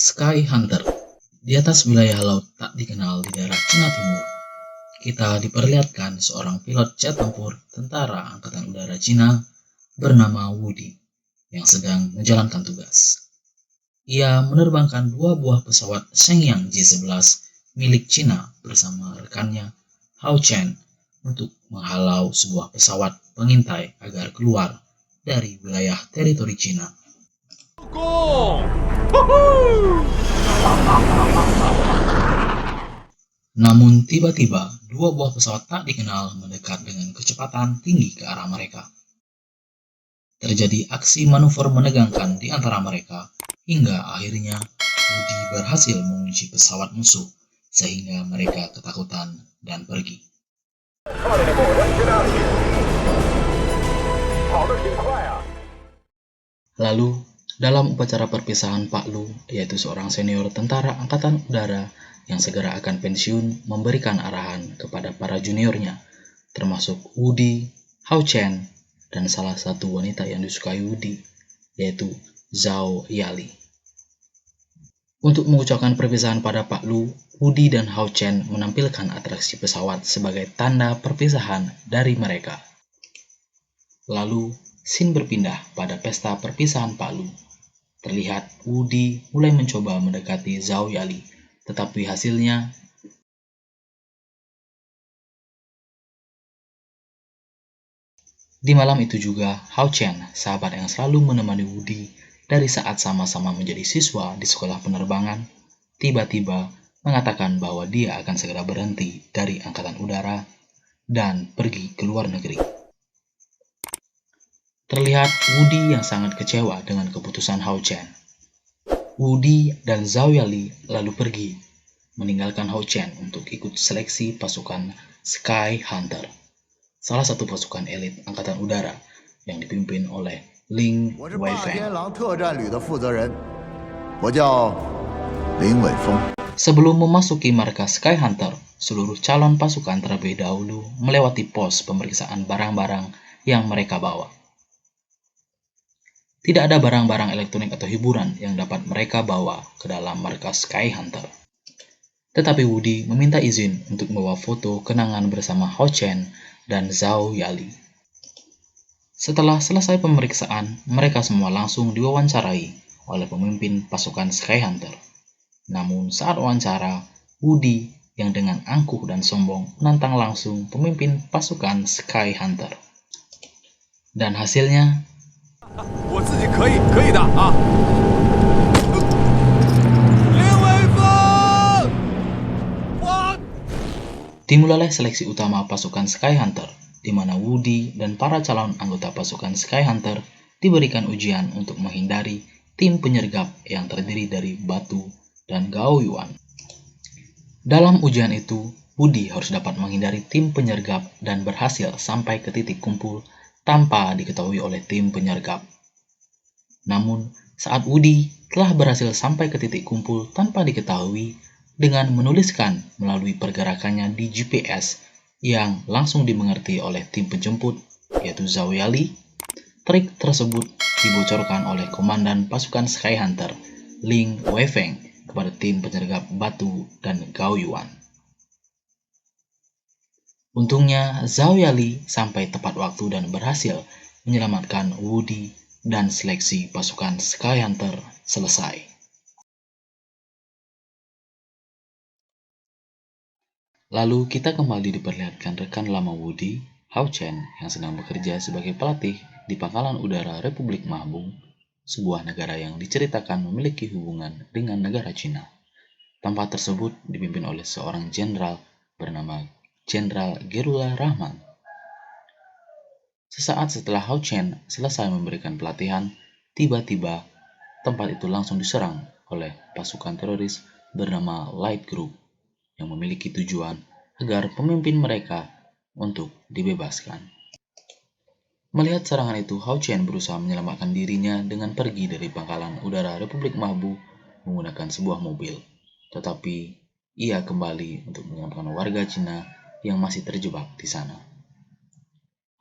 Sky Hunter. Di atas wilayah laut tak dikenal di daerah Cina Timur, kita diperlihatkan seorang pilot jet tempur tentara Angkatan Udara Cina bernama Woody yang sedang menjalankan tugas. Ia menerbangkan dua buah pesawat Shenyang J-11 milik Cina bersama rekannya Hao Chen untuk menghalau sebuah pesawat pengintai agar keluar dari wilayah teritori Cina. Namun tiba-tiba dua buah pesawat tak dikenal mendekat dengan kecepatan tinggi ke arah mereka. Terjadi aksi manuver menegangkan di antara mereka hingga akhirnya Woody berhasil mengunci pesawat musuh sehingga mereka ketakutan dan pergi. Lalu, dalam upacara perpisahan Pak Lu, yaitu seorang senior tentara Angkatan Udara yang segera akan pensiun, memberikan arahan kepada para juniornya, termasuk Woody, Hao Chen, dan salah satu wanita yang disukai Woody, yaitu Zhao Yali. Untuk mengucapkan perpisahan pada Pak Lu, Woody dan Hao Chen menampilkan atraksi pesawat sebagai tanda perpisahan dari mereka. Lalu, scene berpindah pada pesta perpisahan Pak Lu. Terlihat Woody mulai mencoba mendekati Zhao Yali, tetapi hasilnya di malam itu juga Hao Chen, sahabat yang selalu menemani Woody dari saat sama-sama menjadi siswa di sekolah penerbangan, tiba-tiba mengatakan bahwa dia akan segera berhenti dari Angkatan Udara dan pergi ke luar negeri. Terlihat Woody yang sangat kecewa dengan keputusan Hao Chen. Woody dan Zhao Yali lalu pergi, meninggalkan Hao Chen untuk ikut seleksi pasukan Sky Hunter, salah satu pasukan elit Angkatan Udara yang dipimpin oleh Lin Weifeng. Sebelum memasuki markas Sky Hunter, seluruh calon pasukan terlebih dahulu melewati pos pemeriksaan barang-barang yang mereka bawa. Tidak ada barang-barang elektronik atau hiburan yang dapat mereka bawa ke dalam markas Sky Hunter. Tetapi Woody meminta izin untuk membawa foto kenangan bersama Hao Chen dan Zhao Yali. Setelah selesai pemeriksaan, mereka semua langsung diwawancarai oleh pemimpin pasukan Sky Hunter. Namun saat wawancara, Woody yang dengan angkuh dan sombong menantang langsung pemimpin pasukan Sky Hunter. Dan hasilnya, dimulailah seleksi utama pasukan Sky Hunter, di mana Woody dan para calon anggota pasukan Sky Hunter diberikan ujian untuk menghindari tim penyergap yang terdiri dari Batu dan Gao Yuan. Dalam ujian itu, Woody harus dapat menghindari tim penyergap dan berhasil sampai ke titik kumpul tanpa diketahui oleh tim penyergap. Namun, saat Woody telah berhasil sampai ke titik kumpul tanpa diketahui dengan menuliskan melalui pergerakannya di GPS yang langsung dimengerti oleh tim penjemput, yaitu Zhao Yali, trik tersebut dibocorkan oleh komandan pasukan Sky Hunter, Lin Weifeng, kepada tim penyergap Batu dan Gao Yuan. Untungnya, Zhao Yali sampai tepat waktu dan berhasil menyelamatkan Woody dan seleksi pasukan Sky Hunter selesai. Lalu kita kembali diperlihatkan rekan lama Woody, Hao Chen, yang sedang bekerja sebagai pelatih di Pangkalan Udara Republik Mahbung, sebuah negara yang diceritakan memiliki hubungan dengan negara Cina. Tempat tersebut dipimpin oleh seorang jenderal bernama Jenderal Gerula Rahman. Sesaat setelah Hao Chen selesai memberikan pelatihan, tiba-tiba tempat itu langsung diserang oleh pasukan teroris bernama Light Group yang memiliki tujuan agar pemimpin mereka untuk dibebaskan. Melihat serangan itu, Hao Chen berusaha menyelamatkan dirinya dengan pergi dari Pangkalan Udara Republik Mahbu menggunakan sebuah mobil. Tetapi ia kembali untuk menyelamatkan warga Cina yang masih terjebak di sana.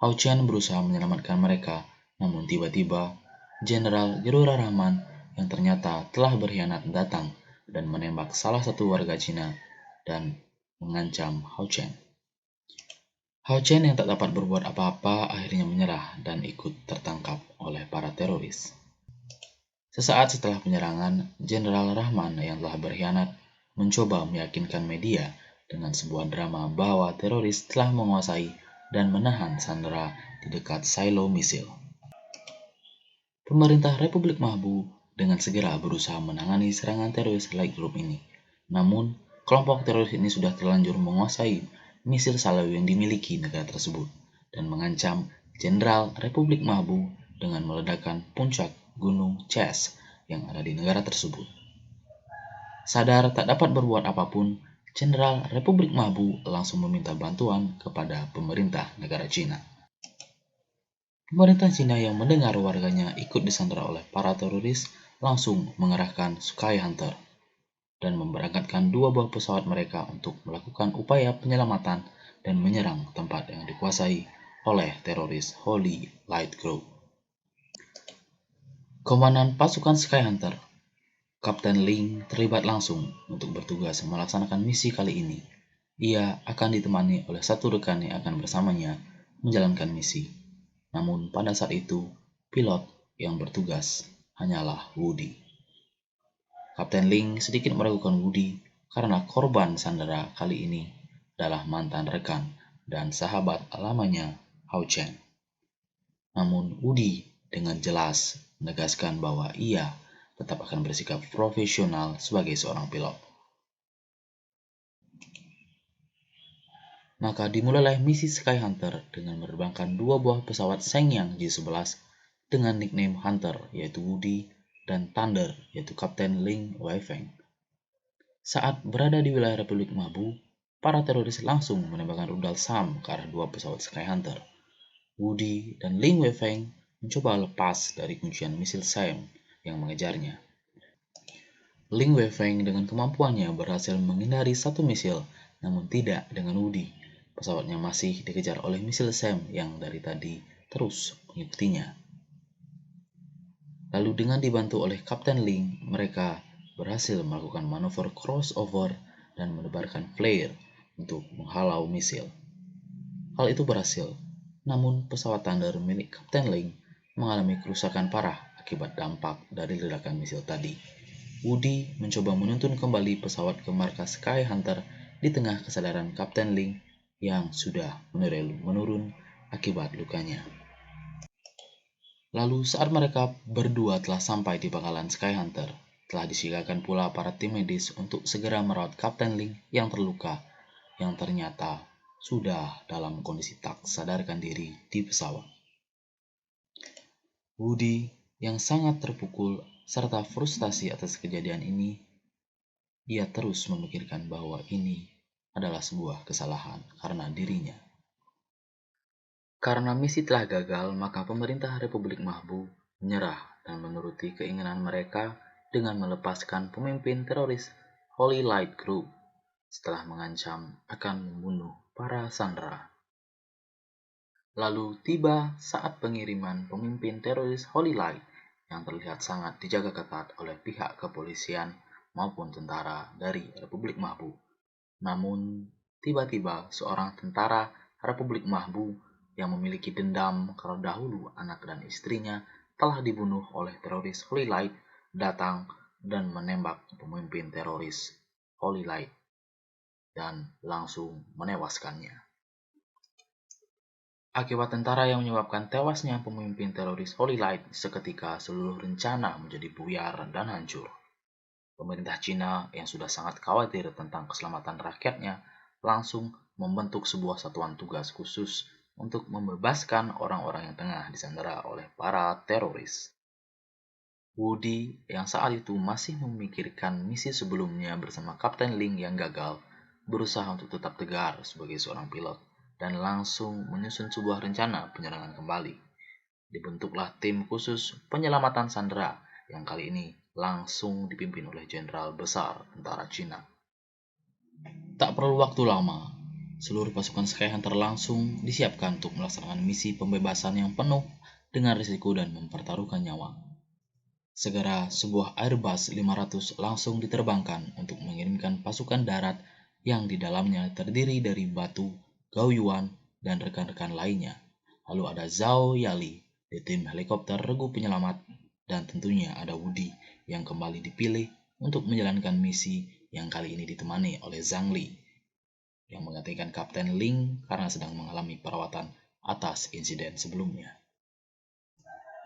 Hao Chen berusaha menyelamatkan mereka, namun tiba-tiba Jenderal Gerula Rahman yang ternyata telah berkhianat datang dan menembak salah satu warga Cina dan mengancam Hao Chen. Hao Chen yang tak dapat berbuat apa-apa akhirnya menyerah dan ikut tertangkap oleh para teroris. Sesaat setelah penyerangan, Jenderal Rahman yang telah berkhianat mencoba meyakinkan media dengan sebuah drama bahwa teroris telah menguasai dan menahan sandera di dekat silo misil. Pemerintah Republik Mahbu dengan segera berusaha menangani serangan teroris Light Group ini. Namun, kelompok teroris ini sudah terlanjur menguasai misil Salau yang dimiliki negara tersebut dan mengancam Jenderal Republik Mahbu dengan meledakkan puncak Gunung Ches yang ada di negara tersebut. Sadar tak dapat berbuat apapun, Jenderal Republik Mahbu langsung meminta bantuan kepada pemerintah negara Cina. Pemerintah Cina yang mendengar warganya ikut disandera oleh para teroris langsung mengerahkan Sky Hunter dan memberangkatkan 2 buah pesawat mereka untuk melakukan upaya penyelamatan dan menyerang tempat yang dikuasai oleh teroris Holy Light Group. Komandan pasukan Sky Hunter, Kapten Ling, terlibat langsung untuk bertugas melaksanakan misi kali ini. Ia akan ditemani oleh satu rekan yang akan bersamanya menjalankan misi. Namun pada saat itu, pilot yang bertugas hanyalah Woody. Kapten Ling sedikit meragukan Woody karena korban sandera kali ini adalah mantan rekan dan sahabat lamanya Hao Chen. Namun Woody dengan jelas menegaskan bahwa ia tetap akan bersikap profesional sebagai seorang pilot. Maka dimulailah misi Sky Hunter dengan menerbangkan 2 buah pesawat Shenyang J-11 dengan nickname Hunter yaitu Woody dan Thunder yaitu Kapten Ling Weifeng. Saat berada di wilayah Republik Mahbu, para teroris langsung menembakkan rudal SAM ke arah 2 pesawat Sky Hunter. Woody dan Ling Weifeng mencoba lepas dari kuncian misil SAM yang mengejarnya. Ling Weifeng dengan kemampuannya berhasil menghindari satu misil, namun tidak dengan Woody. Pesawatnya masih dikejar oleh misil SAM yang dari tadi terus mengikutinya. Lalu dengan dibantu oleh Kapten Ling, mereka berhasil melakukan manuver crossover dan menebarkan flare untuk menghalau misil. Hal itu berhasil, namun pesawat Thunder milik Kapten Ling mengalami kerusakan parah akibat dampak dari ledakan misil tadi. Woody mencoba menuntun kembali pesawat ke markas Sky Hunter di tengah kesadaran Kapten Ling yang sudah menurun akibat lukanya. Lalu saat mereka berdua telah sampai di pangkalan Sky Hunter, telah disiagakan pula para tim medis untuk segera merawat Kapten Ling yang terluka, yang ternyata sudah dalam kondisi tak sadarkan diri di pesawat. Woody yang sangat terpukul serta frustasi atas kejadian ini, ia terus memikirkan bahwa ini adalah sebuah kesalahan karena dirinya. Karena misi telah gagal, maka pemerintah Republik Mahbu menyerah dan menuruti keinginan mereka dengan melepaskan pemimpin teroris Holy Light Group setelah mengancam akan membunuh para sandera. Lalu tiba saat pengiriman pemimpin teroris Holy Light yang terlihat sangat dijaga ketat oleh pihak kepolisian maupun tentara dari Republik Mahbu. Namun, tiba-tiba seorang tentara Republik Mahbu yang memiliki dendam karena dahulu anak dan istrinya telah dibunuh oleh teroris Holy Light datang dan menembak pemimpin teroris Holy Light dan langsung menewaskannya. Akibat tentara yang menyebabkan tewasnya pemimpin teroris Holy Light, seketika seluruh rencana menjadi buyar dan hancur. Pemerintah Cina yang sudah sangat khawatir tentang keselamatan rakyatnya langsung membentuk sebuah satuan tugas khusus untuk membebaskan orang-orang yang tengah disandera oleh para teroris. Woody yang saat itu masih memikirkan misi sebelumnya bersama Kapten Ling yang gagal, berusaha untuk tetap tegar sebagai seorang pilot dan langsung menyusun sebuah rencana penyerangan kembali. Dibentuklah tim khusus penyelamatan sandera yang kali ini langsung dipimpin oleh Jenderal Besar Tentara Cina. Tak perlu waktu lama, seluruh pasukan Sky Hunter langsung disiapkan untuk melaksanakan misi pembebasan yang penuh dengan risiko dan mempertaruhkan nyawa. Segera sebuah Airbus 500 langsung diterbangkan untuk mengirimkan pasukan darat yang di dalamnya terdiri dari Batu, Gao Yuan, dan rekan-rekan lainnya. Lalu ada Zhao Yali di tim helikopter regu penyelamat, dan tentunya ada Woody yang kembali dipilih untuk menjalankan misi yang kali ini ditemani oleh Zhang Li yang menggantikan Kapten Ling karena sedang mengalami perawatan atas insiden sebelumnya.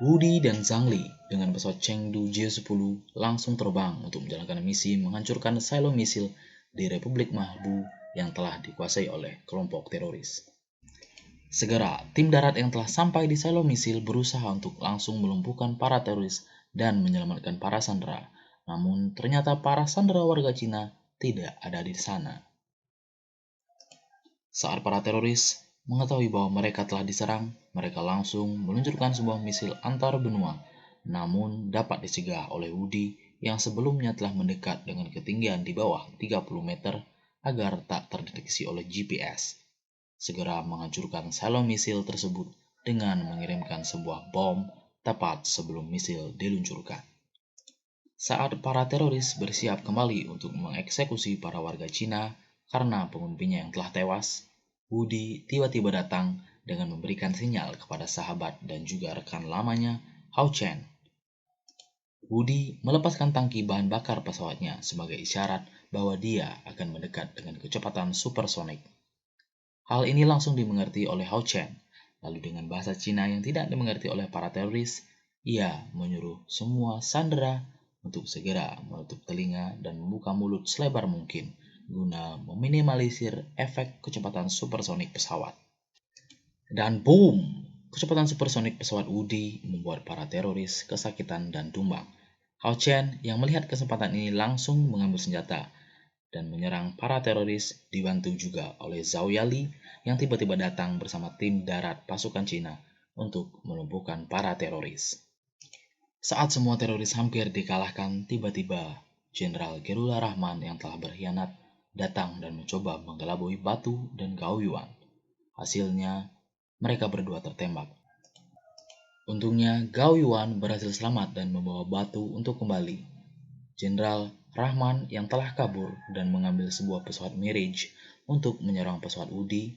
Woody dan Zhang Li dengan pesawat Chengdu J-10 langsung terbang untuk menjalankan misi menghancurkan silo misil di Republik Mahbu yang telah dikuasai oleh kelompok teroris. Segera, tim darat yang telah sampai di silo misil berusaha untuk langsung melumpuhkan para teroris dan menyelamatkan para sandera. Namun, ternyata para sandera warga Cina tidak ada di sana. Saat para teroris mengetahui bahwa mereka telah diserang, mereka langsung meluncurkan sebuah misil antar benua, namun dapat dicegah oleh Woody yang sebelumnya telah mendekat dengan ketinggian di bawah 30 meter agar tak terdeteksi oleh GPS. Segera menghancurkan silo misil tersebut dengan mengirimkan sebuah bom tepat sebelum misil diluncurkan. Saat para teroris bersiap kembali untuk mengeksekusi para warga Cina karena pemimpinnya yang telah tewas, Woody tiba-tiba datang dengan memberikan sinyal kepada sahabat dan juga rekan lamanya, Hao Chen. Woody melepaskan tangki bahan bakar pesawatnya sebagai isyarat bahwa dia akan mendekat dengan kecepatan supersonik. Hal ini langsung dimengerti oleh Hao Chen. Lalu dengan bahasa Cina yang tidak dimengerti oleh para teroris, ia menyuruh semua sandera untuk segera menutup telinga dan membuka mulut selebar mungkin guna meminimalisir efek kecepatan supersonik pesawat. Dan boom! Kecepatan supersonik pesawat Woody membuat para teroris kesakitan dan tumbang. Hao Chen yang melihat kesempatan ini langsung mengambil senjata dan menyerang para teroris, dibantu juga oleh Zhao Yali yang tiba-tiba datang bersama tim darat pasukan Cina untuk melumpuhkan para teroris. Saat semua teroris hampir dikalahkan, tiba-tiba Jenderal Gerula Rahman yang telah berkhianat datang dan mencoba menggelabui Batu dan Gao Yuan. Hasilnya, mereka berdua tertembak. Untungnya, Gao Yuan berhasil selamat dan membawa Batu untuk kembali. Jenderal Rahman yang telah kabur dan mengambil sebuah pesawat Mirage untuk menyerang pesawat Woody.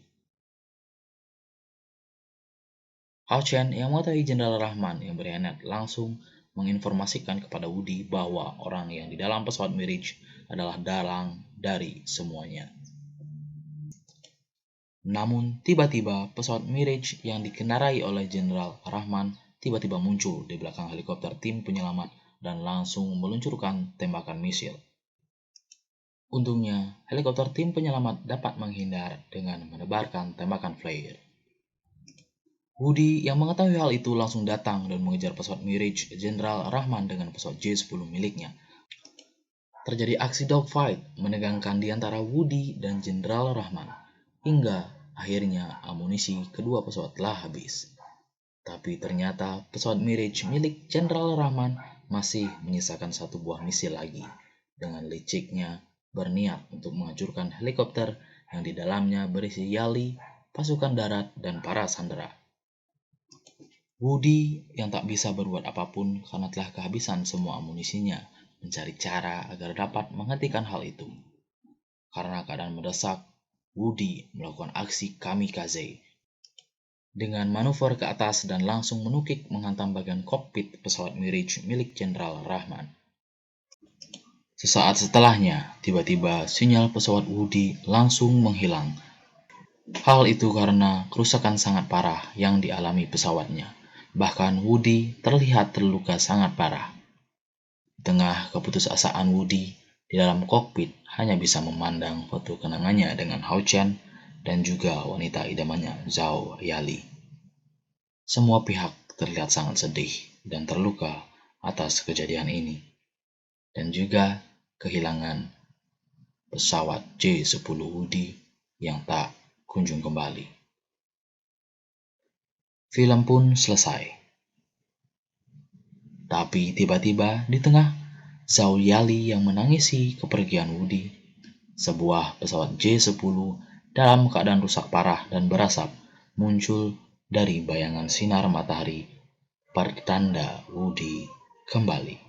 Hao Chen yang mengetahui Jenderal Rahman yang berkhianat langsung menginformasikan kepada Woody bahwa orang yang di dalam pesawat Mirage adalah dalang dari semuanya. Namun, tiba-tiba pesawat Mirage yang dikendarai oleh Jenderal Rahman tiba-tiba muncul di belakang helikopter tim penyelamat dan langsung meluncurkan tembakan misil. Untungnya, helikopter tim penyelamat dapat menghindar dengan menebarkan tembakan flare. Woody yang mengetahui hal itu langsung datang dan mengejar pesawat Mirage Jenderal Rahman dengan pesawat J-10 miliknya. Terjadi aksi dogfight menegangkan di antara Woody dan Jenderal Rahman, hingga akhirnya amunisi kedua pesawat telah habis. Tapi ternyata pesawat Mirage milik Jenderal Rahman masih menyisakan satu buah misil lagi. Dengan liciknya berniat untuk menghancurkan helikopter yang di dalamnya berisi Yali, pasukan darat, dan para sandera. Woody yang tak bisa berbuat apapun karena telah kehabisan semua amunisinya mencari cara agar dapat menghentikan hal itu. Karena keadaan mendesak, Woody melakukan aksi kamikaze dengan manuver ke atas dan langsung menukik menghantam bagian kokpit pesawat Mirage milik Jenderal Rahman. Sesaat setelahnya, tiba-tiba sinyal pesawat Woody langsung menghilang. Hal itu karena kerusakan sangat parah yang dialami pesawatnya. Bahkan Woody terlihat terluka sangat parah. Di tengah keputusasaan Woody, di dalam kokpit hanya bisa memandang foto kenangannya dengan Hao Chen dan juga wanita idamannya Zhao Yali. Semua pihak terlihat sangat sedih dan terluka atas kejadian ini, dan juga kehilangan pesawat J-10 Woody yang tak kunjung kembali. Film pun selesai. Tapi tiba-tiba di tengah Zhao Yali yang menangisi kepergian Woody, sebuah pesawat J-10 dalam keadaan rusak parah dan berasap muncul dari bayangan sinar matahari, pertanda Woody kembali.